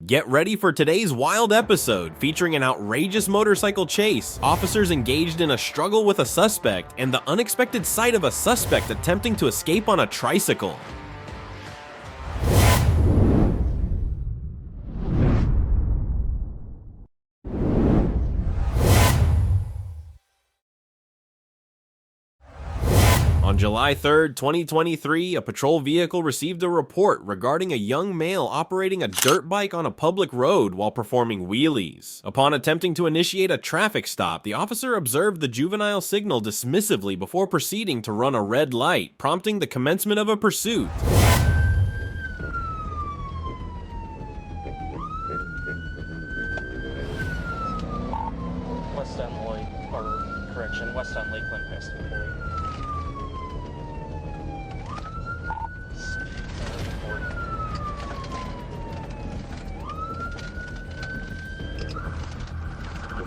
Get ready for today's wild episode featuring an outrageous motorcycle chase, officers engaged in a struggle with a suspect, and the unexpected sight of a suspect attempting to escape on a tricycle. On July 3rd, 2023, a patrol vehicle received a report regarding a young male operating a dirt bike on a public road while performing wheelies. Upon attempting to initiate a traffic stop, the officer observed the juvenile signal dismissively before proceeding to run a red light, prompting the commencement of a pursuit. West on Lloyd, or correction, west on Lakeland past Lloyd.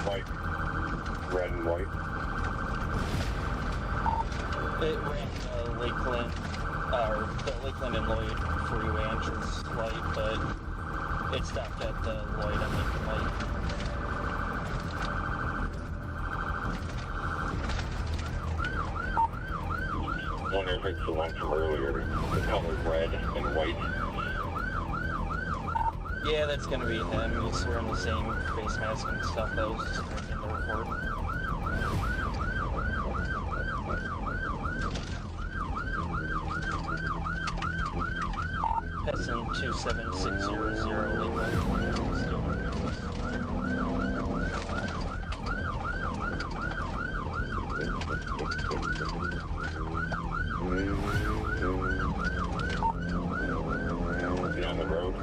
White, red and white. It ran Lakeland, or the Lakeland and Lloyd freeway entrance light, but it stopped at the Lloyd and Lakeland light. Wonder if it's the one from earlier, the color red and white. Yeah, that's gonna be him. He's wearing the same face mask and stuff that was just in the report. Pessin 27600 Lakeland. On the road.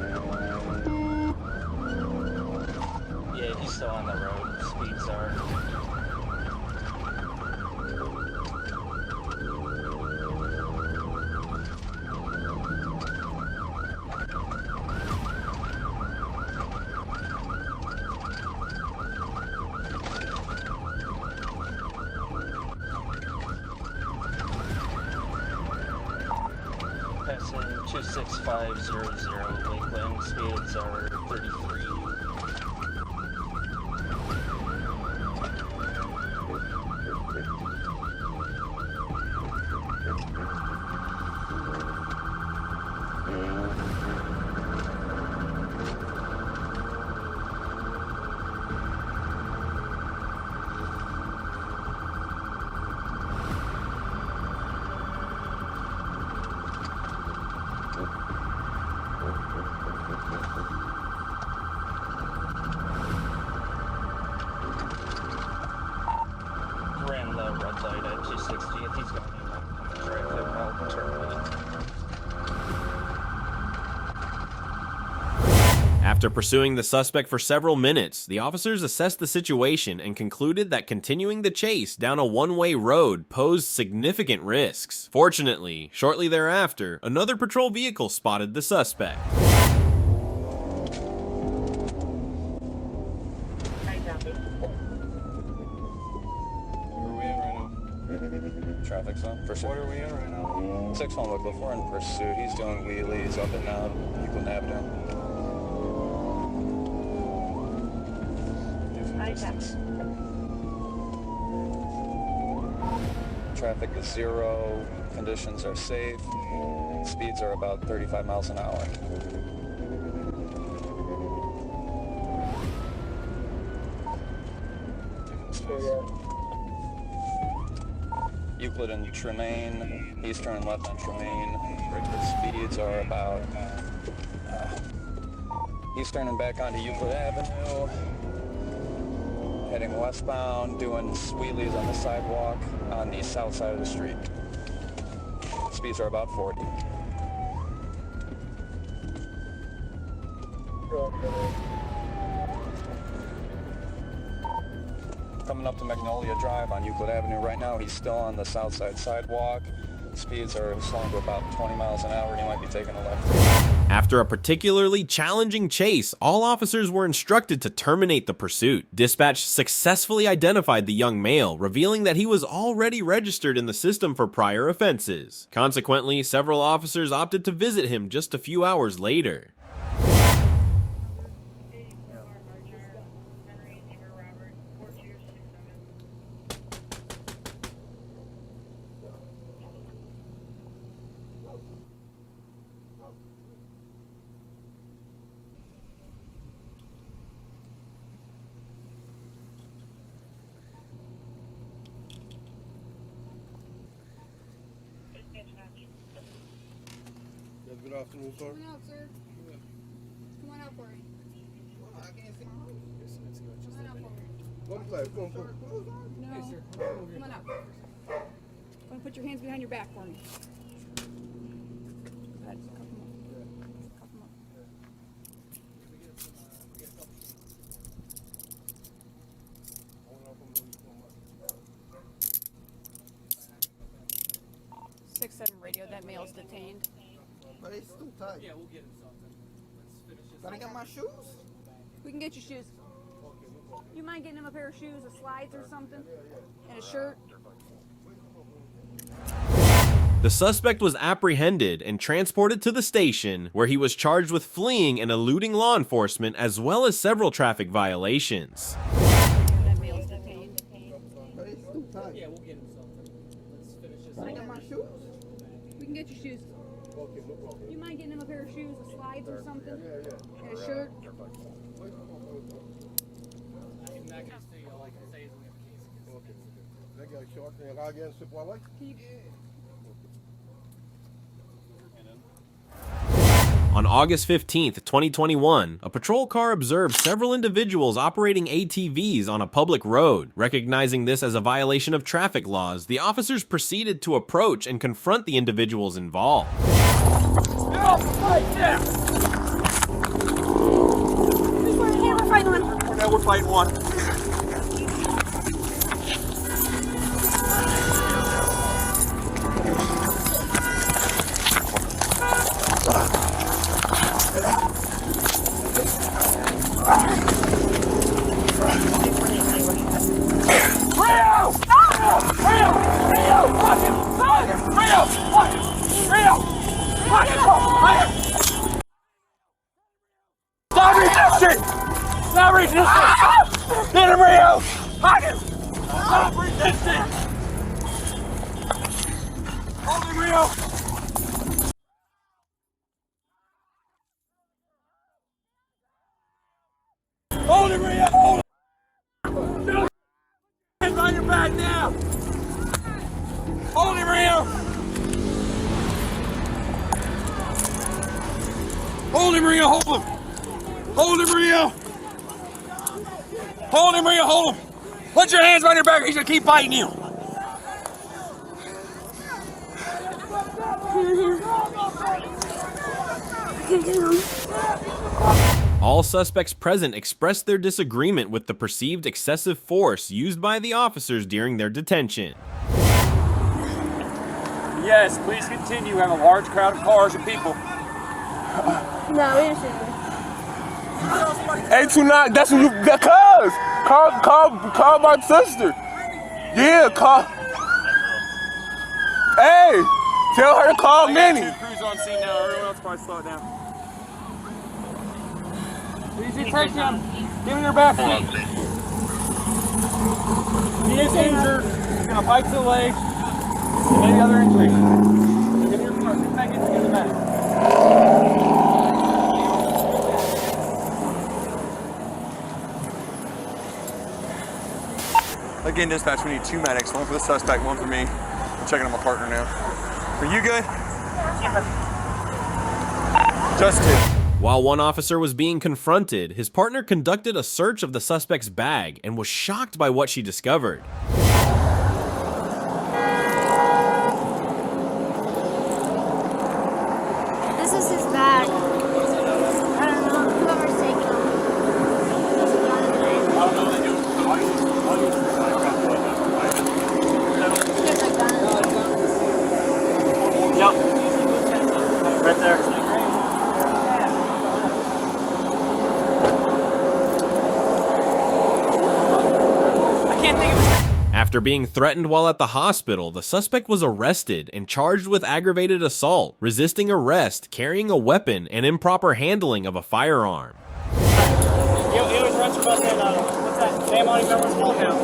Yeah, he's still on the road. Speeds are. Passing 26500 Lakeland, speeds are 33. Ran the red light at 260. If he's going to drive him, I'll terminate. After pursuing the suspect for several minutes, the officers assessed the situation and concluded that continuing the chase down a one-way road posed significant risks. Fortunately, shortly thereafter, another patrol vehicle spotted the suspect. Traffic zone. Pursuit. What are we in right now? 6-1 Wicklow, we're in pursuit. He's doing wheelies up and down Euclid Avenue. Traffic is zero. Conditions are safe. Speeds are about 35 miles an hour. Euclid and Tremaine, eastern and left on Tremaine. Speeds are about eastern and back onto Euclid Avenue. Heading westbound, doing wheelies on the sidewalk on the south side of the street. Speeds are about 40. Coming up to Magnolia Drive on Euclid Avenue right now. He's still on the south side sidewalk. Speeds are slowing to about 20 miles an hour. He might be taking a left. After a particularly challenging chase, all officers were instructed to terminate the pursuit. Dispatch successfully identified the young male, revealing that he was already registered in the system for prior offenses. Consequently, several. Several officers opted to visit him just a few hours later. Good afternoon, sir. Come on out, sir. Come on out for me. I can't see. Come on out for me. One flag. Come on. No. Hey, sir. Come on out. Go and put your hands behind your back for me. Go ahead. Cuff them up. Cuff them up. 6-7 radio. That male's detained. But it's too tight. Yeah, we'll get him something. Let's finish this. Can I get my shoes? We can get you shoes. You mind getting him a pair of shoes, a slides or something? And a shirt? The suspect was apprehended and transported to the station, where he was charged with fleeing and eluding law enforcement as well as several traffic violations. That male's detained. But it's too tight. Yeah, we'll get him something. Let's finish this. Can I get my shoes? We can get you shoes. Okay, no problem. You mind getting him a pair of shoes, a slides or something? And a shirt? On August 15th, 2021, a patrol car observed several individuals operating ATVs on a public road. Recognizing this as a violation of traffic laws, the officers proceeded to approach and confront the individuals involved. We're fighting one. Stop resisting! Get him, Rio! Pocket! Stop resisting! Hold him, Rio! Hold him, Rio! Hold him! No! Hands on your back now! Hold him, Rio! Hold him, Rio! Hold him! Hold him, Rio! Hold him, Rio! Hold him! Put your hands behind your back. He's gonna keep biting you. All suspects present expressed their disagreement with the perceived excessive force used by the officers during their detention. Yes, please continue. We have a large crowd of cars and people. No, we didn't. 829, that's what you, cuz! Call my sister. Yeah, call. Hey, tell her to call Minnie. Crews on scene now, everyone else probably slow it down. Easy, take him. Give him your back seat. He is injured. He's gonna bite to the leg. Any other injury? Give him your back. Give him the back. Again, dispatch, we need 2 medics, 1 for the suspect, 1 for me. I'm checking on my partner now. Are you good? Just 2. While one officer was being confronted, his partner conducted a search of the suspect's bag and was shocked by what she discovered. This is his bag. I don't know, whoever's taking him. There's a gun. Yep. Right there. After being threatened while at the hospital, the suspect was arrested and charged with aggravated assault, resisting arrest, carrying a weapon, and improper handling of a firearm. He always runs across that, what's that, name on his number's called now?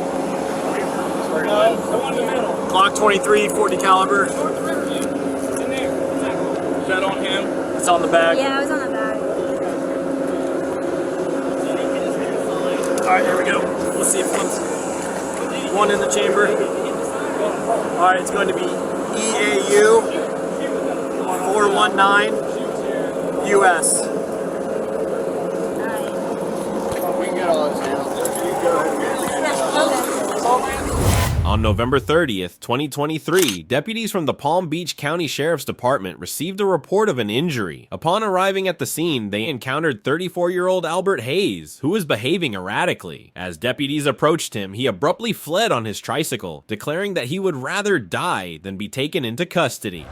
The one in the middle. Glock 23, 40 caliber. It's in there. Is that on him? It's on the bag. Yeah, it was on the bag. Alright, there we go. Let's see if one in the chamber. Alright, it's going to be EAU 419 U.S. We can get all this down. On November 30th, 2023, deputies from the Palm Beach County Sheriff's Department received a report of an injury. Upon arriving at the scene, they encountered 34-year-old Albert Hayes, who was behaving erratically. As deputies approached him, he abruptly fled on his tricycle, declaring that he would rather die than be taken into custody.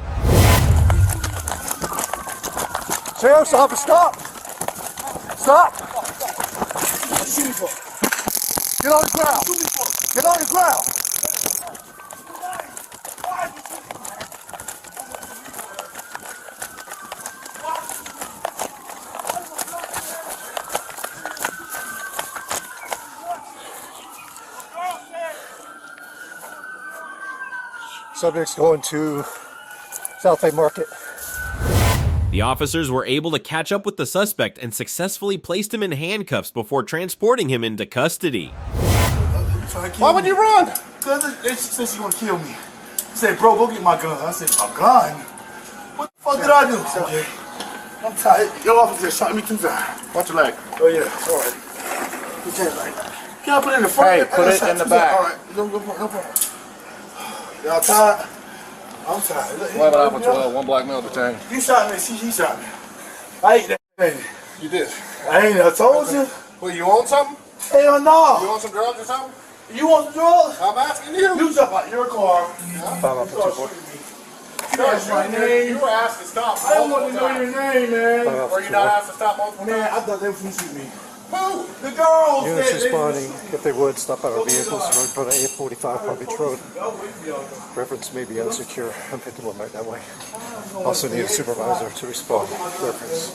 Sheriff's office, stop! Stop! Get on the ground! Get on the ground! Subject's going to South Bay Market. The officers were able to catch up with the suspect and successfully placed him in handcuffs before transporting him into custody. Why would you run? Because she said she gonna kill me. She said, bro, go get my gun. I said, a gun? What the fuck did I do? Okay. I'm tired. Your officer shot me 2 times. Watch your leg. Oh yeah, alright. You can't like that. Can I put it in the front? Hey, put it in the back. Alright, no problem. Y'all tired? I'm tired. 11 Alpha 12, 1 black male detained. You shot me, he shot me. I ate that thing. You did. I ain't, I told you. Well, you want something? Hell no. You want some drugs or something? You want some drugs? I'm asking you. You jump out your car. That's my name. You were asked to stop. I don't want to know your name, man. Were you not asked to stop multiple Man, times? I thought they were going to shoot me. Who? The girls. Units responding, if they would, stop our vehicles, road front of 845 Palm Beach Road. Reference may be unsecure. I'm 51 right that way. Also need a supervisor to respond. Reference.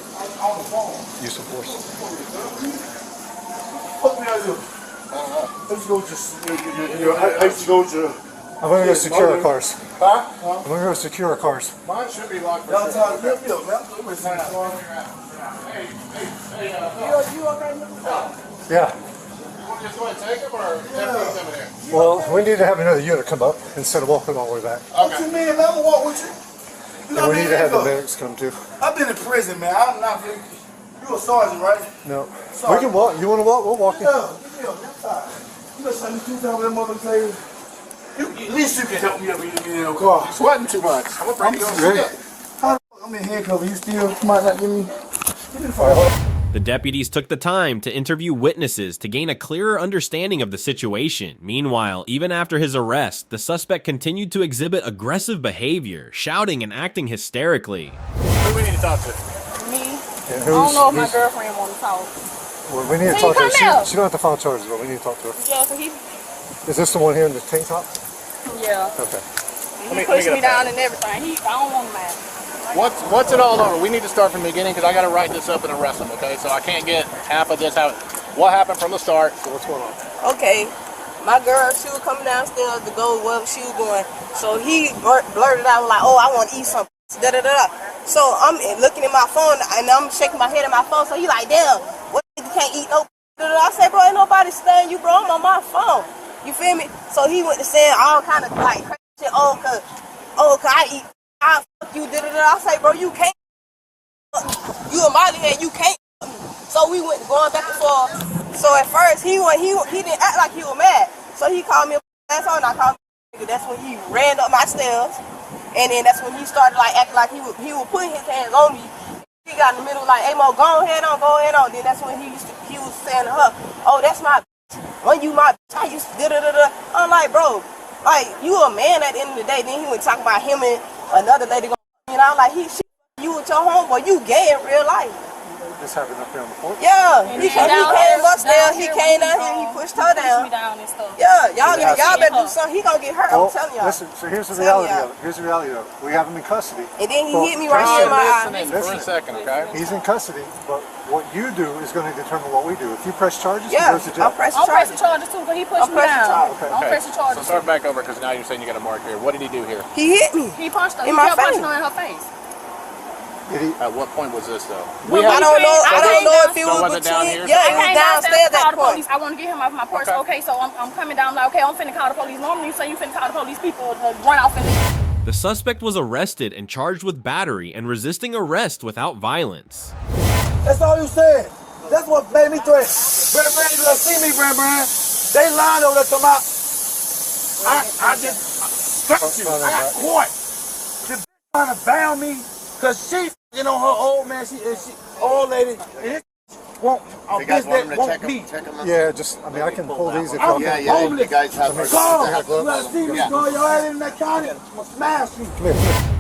Use of force. What did I do? I used to go to I'm going to go secure our cars. Huh? I'm going to go secure our cars. Mine should be locked for Y'all sure. tired of me up, man. I'm with Yeah. You want to just go ahead and take them or take them in here? Well, we need to have another unit come up instead of walking all the way back. What you mean, man? I'm going to walk with you. And we need to have the medics come too. I've been in prison, man. I'm not really... You a sergeant, right? No. Sorry. We can walk. You want to walk? We'll walk you. Yeah, I'm tired. You got something to do with that mother say. At least you can help me up in your car. Sweating too much. I'm afraid to go ready. sit. How the fuck I'm in handcuffs? You still might not give me... The deputies took the time to interview witnesses to gain a clearer understanding of the situation. Meanwhile, even after his arrest, the suspect continued to exhibit aggressive behavior, shouting and acting hysterically. Who we need to talk to? Me? And I don't know if my girlfriend want to talk. Well, we need to talk to her. She don't have to file charges, but we need to talk to her. Yeah, so he... Is this the one here in the tank top? Yeah. Okay. He pushed me down and everything. I don't want him mad. What's it all over? We need to start from the beginning because I got to write this up and arrest him, okay? So I can't get half of this out. What happened from the start? So what's going on? Okay, my girl, she was coming downstairs to go wherever she was going. So he blurted out like, oh, I want to eat something. Da-da-da. So I'm looking at my phone and I'm shaking my head at my phone. So he like, damn, what you can't eat no. I said, bro, ain't nobody studying you, bro. I'm on my phone. You feel me? So he went to saying all kind of like crazy shit. Oh, cause I eat. I fuck you. Da-da-da. I say, bro, you can't. You a Molly and you can't. So we went going back and forth. So at first he didn't act like he was mad. So he called me a asshole and I called him a nigga. That's when he ran up my stairs. And then that's when he started like acting like he was putting his hands on me. He got in the middle like, hey Mo, go ahead on. Then that's when he was saying to her, oh, that's my bitch. When you my bitch, I used to da-da-da-da. I'm like, bro, like you a man at the end of the day. Then he went talking about him and another lady going, you know, like you with your homeboy, you gay in real life. This happened up here on the porch? Yeah, he came upstairs, he came down here, he pushed her down. Yeah, y'all better do something. He gonna get hurt, I'm telling y'all. Listen, so here's the reality of it. Here's the reality of it. We have him in custody. And then he hit me right here in my eye. For a second, okay? He's in custody, but what you do is going to determine what we do. If you press charges, he Yeah, goes to jail. I'm pressing charges too, but he pushed me down. I'm pressing charges. So start back over because now you're saying you got a mark here. What did he do here? He hit me. He punched her. In He my kept punching face. her in her face. At what point was this though? I don't know if it So was was it down between. here? Yeah, it was downstairs at that point. I want to get him off my purse. Okay, so I'm coming down. I'm like, okay, I'm finna call the police. Normally you say you finna call the police, people run off and leave. The suspect was arrested and charged with battery and resisting arrest without violence. That's all you said. That's what made me threaten. Brand, you gonna see me, Brand. They lying over there to my. I just struck you. I got caught. The bitch trying to bound me because she, you know, her old man, she old lady, and this won't, a bitch that won't beat. Yeah, just, I mean, I can pull these if I'm y'all homeless. You guys have Come, you gotta see me, go, your ass in that county, I'm gonna smash you. Come here.